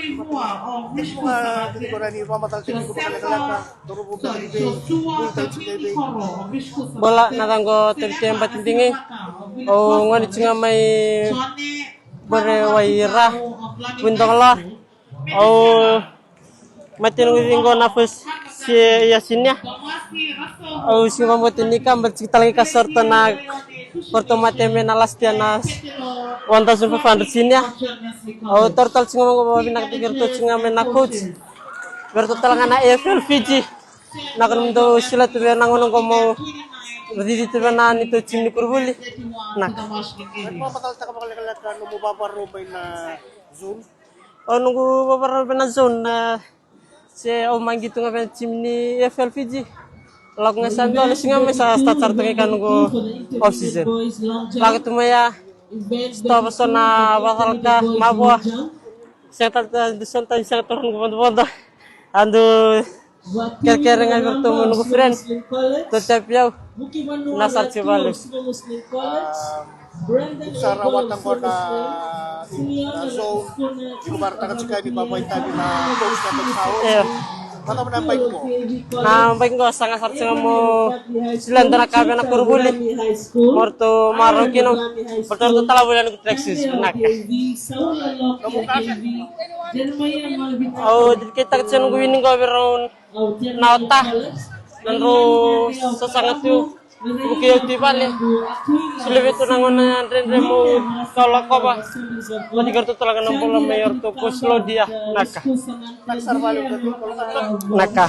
Hindi ko na ni pamatal sa ko kalaka turu buta ni buta ni Bola natanggo tertempat tinggi. Oh ngani cinga may berwaira bundanglah. Oh matin nginggo nafas si yasinnya. Oh si mamutin nikam bercita lagi kasar tanah pertomate menalas tianas 1,500 sinya. Oh total singa mau binak tiga tu singa menakut. Bertotal ngana EFL Fiji. Nakon do sila tu nangon ko mo berdiri tu na nito chimni kurbuli. Nak. pamatal sa kalaka no mo babaro na zoom. Oh nunggu babaro na zone na si mangi tu ngaben chimni EFL Fiji. Lagu ngasan do singa may sa start tengah kan nunggu off season. Lagu tu maya stop na bakal ka mabwa. Saya tak disantai saya turun ke bawah. Ando kira-kira nggak bertemu nunggu friend. Tetap yau nasar cibalik. Sa rawatan ko na zone di lugar taga chika di babay tadi na coach na tagsaw. Ano man ang bike mo? Baik ko sangat sarap sa mo silan dana kabe na kurbuli. Morto marokino. Betul tu tala bulan ko Texas nak. Oh kita kecen ko winning ko around nauta. Nandro sasangat tu bukiyo ti bale. Sulebe tu nangon rendre mo kala ko ba. Mati kartu talaga ng bola mayor to poslo dia naka. Nagsarvalo ka Naka.